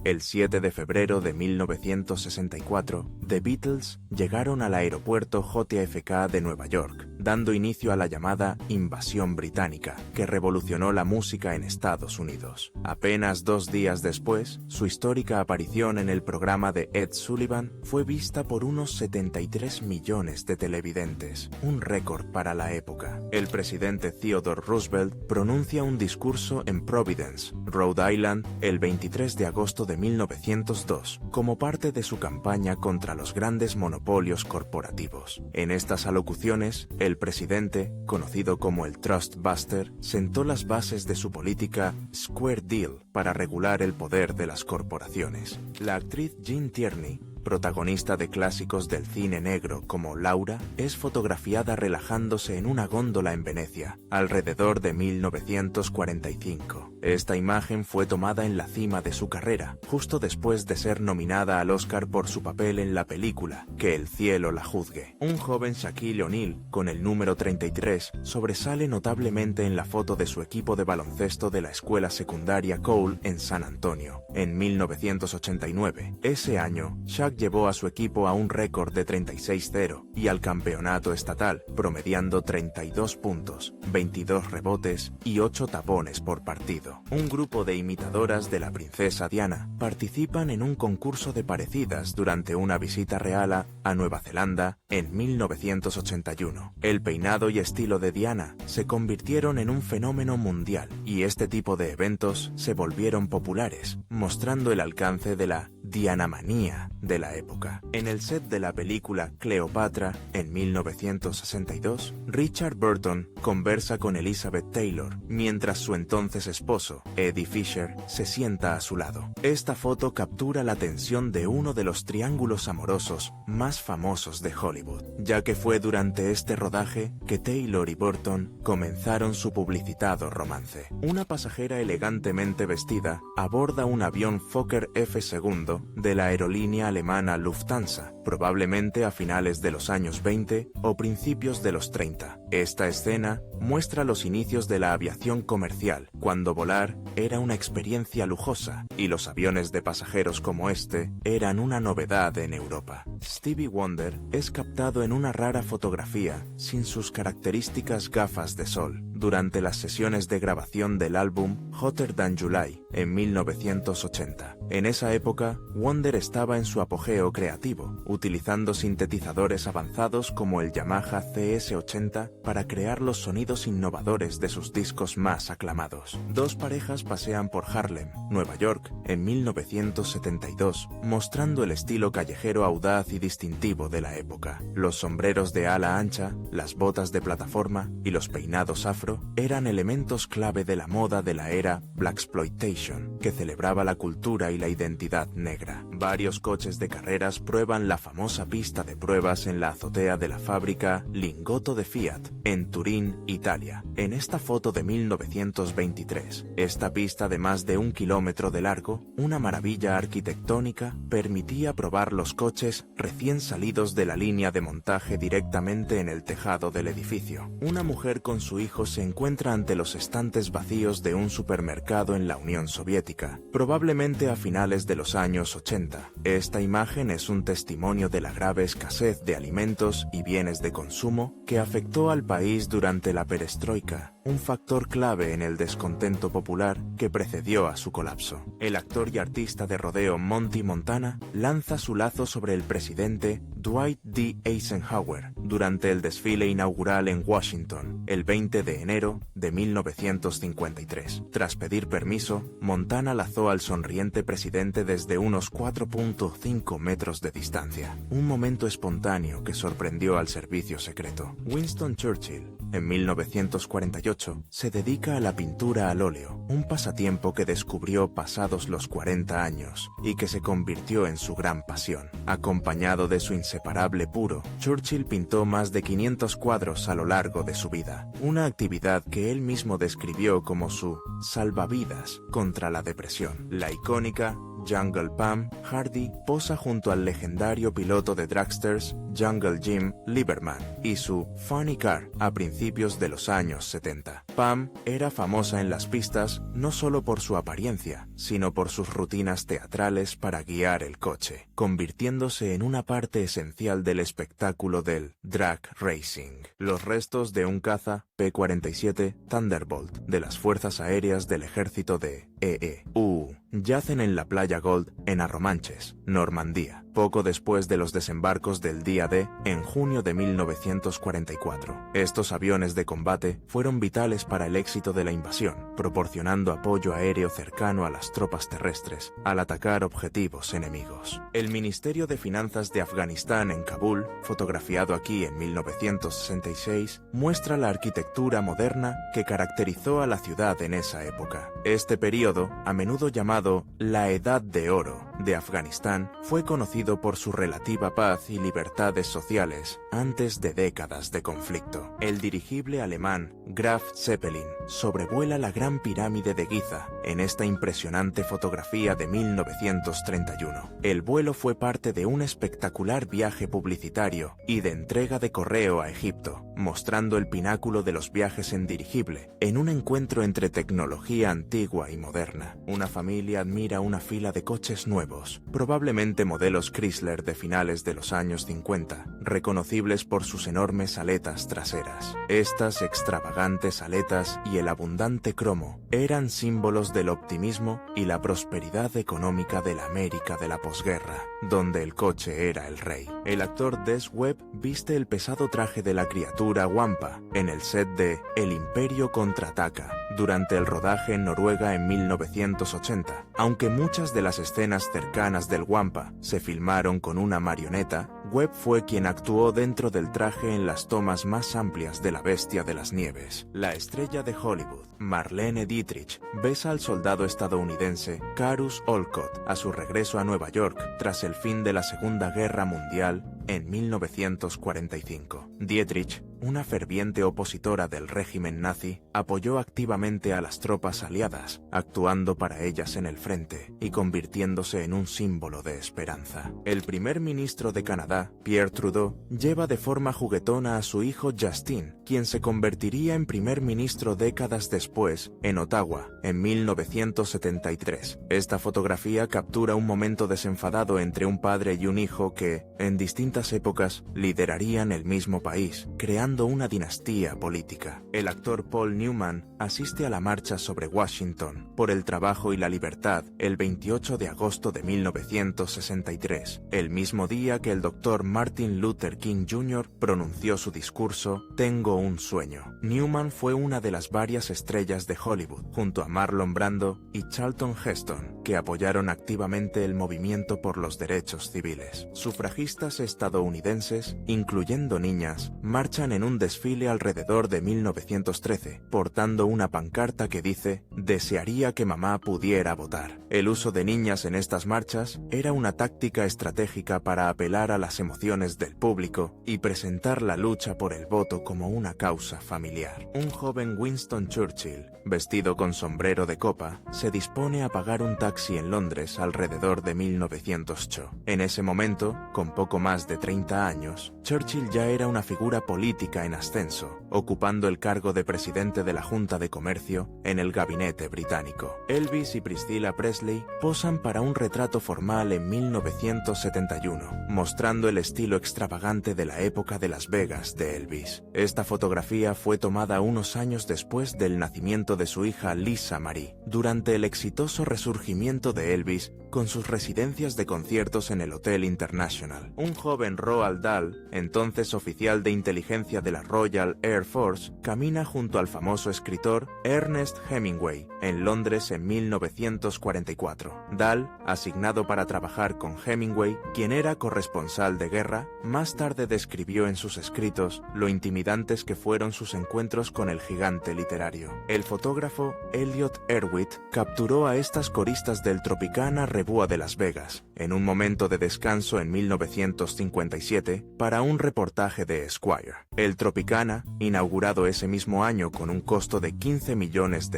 El 7 de febrero de 1964, The Beatles llegaron al aeropuerto JFK de Nueva York, dando inicio a la llamada Invasión Británica, que revolucionó la música en Estados Unidos. Apenas 2 días después, su histórica aparición en el programa de Ed Sullivan fue vista por unos 73 millones de televidentes, un récord para la época. El presidente Theodore Roosevelt pronuncia un discurso en Providence, Rhode Island, el 23 de agosto de 1902, como parte de su campaña contra los grandes monopolios corporativos. En estas alocuciones, el presidente, conocido como el Trust Buster, sentó las bases de su política Square Deal para regular el poder de las corporaciones. La actriz Jean Tierney, protagonista de clásicos del cine negro como Laura, es fotografiada relajándose en una góndola en Venecia, alrededor de 1945. Esta imagen fue tomada en la cima de su carrera, justo después de ser nominada al Oscar por su papel en la película Que el cielo la juzgue. Un joven Shaquille O'Neal, con el número 33, sobresale notablemente en la foto de su equipo de baloncesto de la escuela secundaria Cole en San Antonio. En 1989, ese año, Shaq llevó a su equipo a un récord de 36-0 y al campeonato estatal, promediando 32 puntos, 22 rebotes y 8 tapones por partido. Un grupo de imitadoras de la princesa Diana participan en un concurso de parecidas durante una visita real a Nueva Zelanda en 1981. El peinado y estilo de Diana se convirtieron en un fenómeno mundial y este tipo de eventos se volvieron populares, mostrando el alcance de la Dianamanía de la época. En el set de la película Cleopatra, en 1962, Richard Burton conversa con Elizabeth Taylor, mientras su entonces esposo, Eddie Fisher, se sienta a su lado. Esta foto captura la atención de uno de los triángulos amorosos más famosos de Hollywood, ya que fue durante este rodaje que Taylor y Burton comenzaron su publicitado romance. Una pasajera elegantemente vestida aborda un avión Fokker F-2 de la aerolínea alemana Lufthansa, probablemente a finales de los años 20 o principios de los 30. Esta escena muestra los inicios de la aviación comercial, cuando volar era una experiencia lujosa y los aviones de pasajeros como este eran una novedad en Europa. Stevie Wonder es captado en una rara fotografía sin sus características gafas de sol durante las sesiones de grabación del álbum Hotter Than July en 1980. En esa época, Wonder estaba en su apogeo creativo, utilizando sintetizadores avanzados como el Yamaha CS80 para crear los sonidos innovadores de sus discos más aclamados. Dos parejas pasean por Harlem, Nueva York, en 1972, mostrando el estilo callejero audaz y distintivo de la época. Los sombreros de ala ancha, las botas de plataforma y los peinados afro eran elementos clave de la moda de la era Blaxploitation, que celebraba la cultura y la identidad negra. Varios coches de carreras prueban la famosa pista de pruebas en la azotea de la fábrica Lingotto de Fiat, en Turín, Italia. En esta foto de 1923, esta pista de más de 1 kilómetro de largo, una maravilla arquitectónica, permitía probar los coches recién salidos de la línea de montaje directamente en el tejado del edificio. Una mujer con su hijo se encuentra ante los estantes vacíos de un supermercado en la Unión Soviética, probablemente a finales de los años 80. Esta imagen es un testimonio de la grave escasez de alimentos y bienes de consumo que afectó al país durante la perestroika, un factor clave en el descontento popular que precedió a su colapso. El actor y artista de rodeo Monty Montana lanza su lazo sobre el presidente Dwight D. Eisenhower durante el desfile inaugural en Washington, el 20 de enero de 1953. Tras pedir permiso, Montana lazó al sonriente presidente desde unos 4.5 metros de distancia, un momento espontáneo que sorprendió al servicio secreto. Winston Churchill, en 1948, se dedica a la pintura al óleo, un pasatiempo que descubrió pasados los 40 años y que se convirtió en su gran pasión. Acompañado de su inseparable puro, Churchill pintó más de 500 cuadros a lo largo de su vida, una actividad que él mismo describió como su salvavidas contra la depresión. La icónica Jungle Palm Hardy posa junto al legendario piloto de dragsters Jungle Jim Lieberman y su Funny Car a principios de los años 70. Pam era famosa en las pistas no solo por su apariencia, sino por sus rutinas teatrales para guiar el coche, convirtiéndose en una parte esencial del espectáculo del drag racing. Los restos de un caza P-47 Thunderbolt de las Fuerzas Aéreas del Ejército de EEU yacen en la playa Gold en Arromanches, Normandía, poco después de los desembarcos del día D en junio de 1944. Estos aviones de combate fueron vitales para el éxito de la invasión, proporcionando apoyo aéreo cercano a las tropas terrestres al atacar objetivos enemigos. El Ministerio de Finanzas de Afganistán en Kabul, fotografiado aquí en 1966, muestra la arquitectura moderna que caracterizó a la ciudad en esa época. Este periodo, a menudo llamado la Edad de Oro de Afganistán, fue conocido por su relativa paz y libertades sociales antes de décadas de conflicto. El dirigible alemán Graf Zeppelin sobrevuela la Gran Pirámide de Giza en esta impresionante fotografía de 1931. El vuelo fue parte de un espectacular viaje publicitario y de entrega de correo a Egipto, mostrando el pináculo de los viajes en dirigible, en un encuentro entre tecnología antigua y moderna. Una familia admira una fila de coches nuevos, probablemente modelos Chrysler de finales de los años 50, reconocibles por sus enormes aletas traseras. Estas extravagantes aletas y el abundante cromo eran símbolos del optimismo y la prosperidad económica de la América de la posguerra, donde el coche era el rey. El actor Des Webb viste el pesado traje de la criatura Wampa en el set de El Imperio Contraataca durante el rodaje en Noruega en 1980. Aunque muchas de las escenas cercanas del Wampa se filmaron con una marioneta, Webb fue quien actuó dentro del traje en las tomas más amplias de la Bestia de las Nieves. La estrella de Hollywood, Marlene Dietrich, besa al soldado estadounidense Carus Olcott a su regreso a Nueva York tras el fin de la Segunda Guerra Mundial en 1945. Dietrich, una ferviente opositora del régimen nazi, apoyó activamente a las tropas aliadas, actuando para ellas en el frente y convirtiéndose en un símbolo de esperanza. El primer ministro de Canadá, Pierre Trudeau, lleva de forma juguetona a su hijo Justin, quien se convertiría en primer ministro décadas después, en Ottawa, en 1973. Esta fotografía captura un momento desenfadado entre un padre y un hijo que, en distintas épocas, liderarían el mismo país, creando una dinastía política. El actor Paul Newman asiste a la marcha sobre Washington por el trabajo y la libertad el 28 de agosto de 1963, el mismo día que el doctor Martin Luther King Jr. pronunció su discurso Tengo un sueño. Newman fue una de las varias estrellas de Hollywood, junto a Marlon Brando y Charlton Heston, que apoyaron activamente el movimiento por los derechos civiles. Sufragistas estadounidenses, incluyendo niñas, marchan en un desfile alrededor de 1913, portando una pancarta que dice «Desearía que mamá pudiera votar». El uso de niñas en estas marchas era una táctica estratégica para apelar a las emociones del público y presentar la lucha por el voto como una causa familiar. Un joven Winston Churchill, vestido con sombrero de copa, se dispone a pagar un taxi en Londres alrededor de 1908. En ese momento, con poco más de 30 años, Churchill ya era una figura política en ascenso, ocupando el cargo de presidente de la Junta de Comercio en el gabinete británico. Elvis y Priscilla Presley posan para un retrato formal en 1971, mostrando el estilo extravagante de la época de Las Vegas de Elvis. Esta fotografía fue tomada unos años después del nacimiento de su hija Lisa Marie, durante el exitoso resurgimiento de Elvis con sus residencias de conciertos en el Hotel International. Un joven Roald Dahl, entonces oficial de inteligencia de la Royal Air Force, camina junto al famoso escritor Ernest Hemingway en Londres en 1944. Dahl, asignado para trabajar con Hemingway, quien era corresponsal de guerra, más tarde describió en sus escritos lo intimidantes que fueron sus encuentros con el gigante literario. El fotógrafo Elliot Erwitt capturó a estas coristas del Tropicana Revue de Las Vegas en un momento de descanso en 1957 para un reportaje de Esquire. El Tropicana, inaugurado ese mismo año con un costo de $15 millones,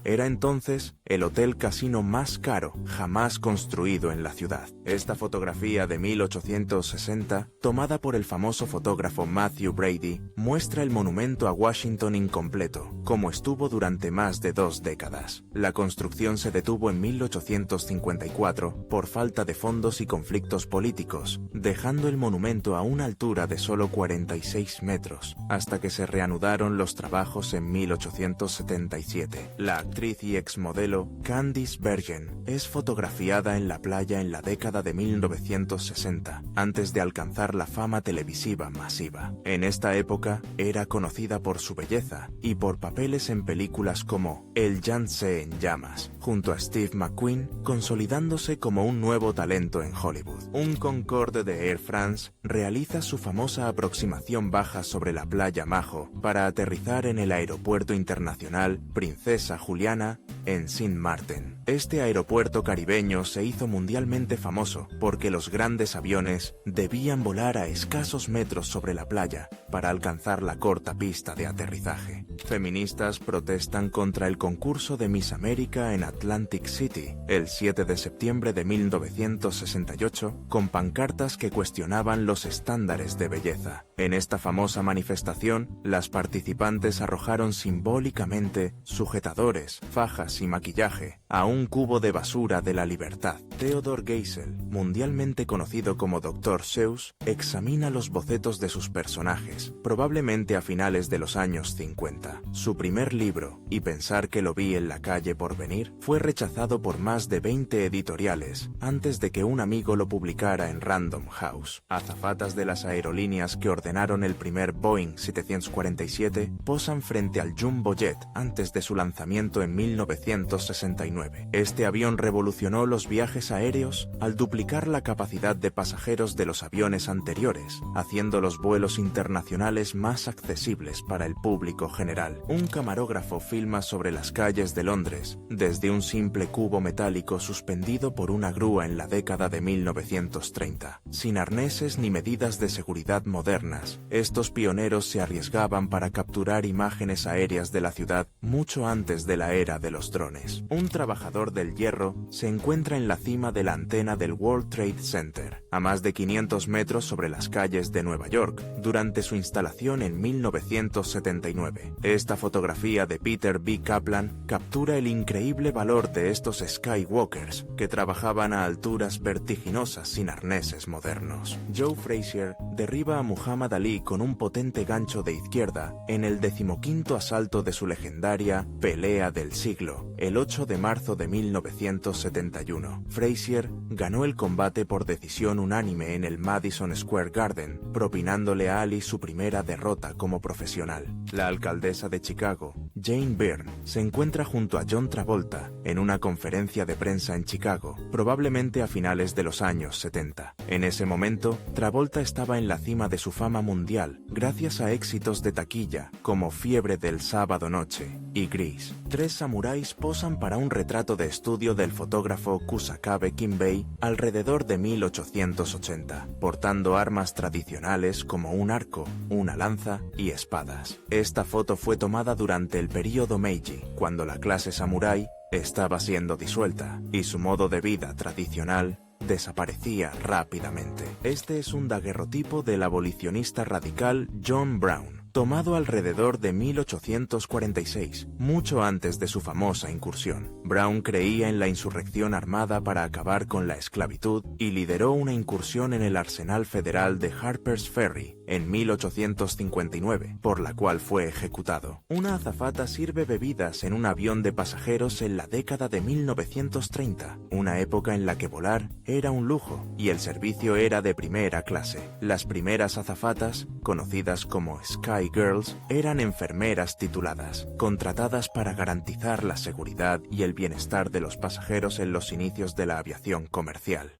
era entonces el hotel casino más caro jamás construido en la ciudad. Esta fotografía de 1860, tomada por el famoso fotógrafo Matthew Brady, muestra el monumento a Washington incompleto, como estuvo durante más de 2 décadas. La construcción se detuvo en 1854 por falta de fondos y conflictos políticos, dejando el monumento a una altura de solo 46 metros, hasta que se reanudaron los trabajos en 1877. La actriz y exmodelo Candice Bergen es fotografiada en la playa en la década de 1960, antes de alcanzar la fama televisiva masiva. En esta época era conocida por su belleza y por papeles en películas como El Yangtze en llamas, junto a Steve McQueen, consolidándose como un nuevo talento en Hollywood. Un Concorde de Air France realiza su famosa aproximación baja sobre la playa Majo para aterrizar en el Aeropuerto Internacional Princesa Juliana en Sint Maarten. Este aeropuerto caribeño se hizo mundialmente famoso porque los grandes aviones debían volar a escasos metros sobre la playa para alcanzar la corta pista de aterrizaje. Feministas protestan contra el concurso de Miss América en Atlantic City el 7 de septiembre de 1968 con pancartas que cuestionaban los estándares de belleza. En esta famosa manifestación, las participantes arrojaron simbólicamente sujetadores, fajas y maquillaje a un cubo de basura de la libertad. Theodore Geisel, mundialmente conocido como Dr. Seuss, examina los bocetos de sus personajes, probablemente a finales de los años 50. Su primer libro, Y pensar que lo vi en la calle por venir, fue rechazado por más de 20 editoriales antes de que un amigo lo publicara en Random House. Azafatas de las aerolíneas que ordenaron el primer Boeing 747 posan frente al Jumbo Jet antes de su lanzamiento en 1969. Este avión revolucionó los viajes aéreos al duplicar la capacidad de pasajeros de los aviones anteriores, haciendo los vuelos internacionales más accesibles para el público general. Un camarógrafo filma sobre las calles de Londres, desde un simple cubo metálico suspendido por una grúa en la década de 1930. Sin arneses ni medidas de seguridad modernas, estos pioneros se arriesgaban para capturar imágenes aéreas de la ciudad mucho antes de la era de los drones. Un trabajador del hierro se encuentra en la cima de la antena del World Trade Center, a más de 500 metros sobre las calles de Nueva York, durante su instalación en 1979. Esta fotografía de Peter B. Kaplan captura el increíble valor de estos skywalkers que trabajaban a alturas vertiginosas sin arneses modernos. Joe Frazier derriba a Muhammad Ali con un potente gancho de izquierda en el 15º asalto de su legendaria pelea del siglo, el 8 de marzo de 1971. Frazier ganó el combate por decisión unánime en el Madison Square Garden, propinándole a Ali su primera derrota como profesional. La alcaldesa de Chicago, Jane Byrne, se encuentra junto a John Travolta en una conferencia de prensa en Chicago, probablemente a finales de los años 70. En ese momento, Travolta estaba en la cima de su fama mundial, gracias a éxitos de taquilla como Fiebre del Sábado Noche y Grease. 3 samuráis posan para un retrato de estudio del fotógrafo Kusakabe Kinbei alrededor de 1880, portando armas tradicionales como un arco, una lanza y espadas. Esta foto fue tomada durante el período Meiji, cuando la clase samurái estaba siendo disuelta y su modo de vida tradicional desaparecía rápidamente. Este es un daguerrotipo del abolicionista radical John Brown, tomado alrededor de 1846, mucho antes de su famosa incursión. Brown creía en la insurrección armada para acabar con la esclavitud y lideró una incursión en el arsenal federal de Harper's Ferry en 1859, por la cual fue ejecutado. Una azafata sirve bebidas en un avión de pasajeros en la década de 1930, una época en la que volar era un lujo y el servicio era de primera clase. Las primeras azafatas, conocidas como Sky Girls, eran enfermeras tituladas, contratadas para garantizar la seguridad y el bienestar de los pasajeros en los inicios de la aviación comercial.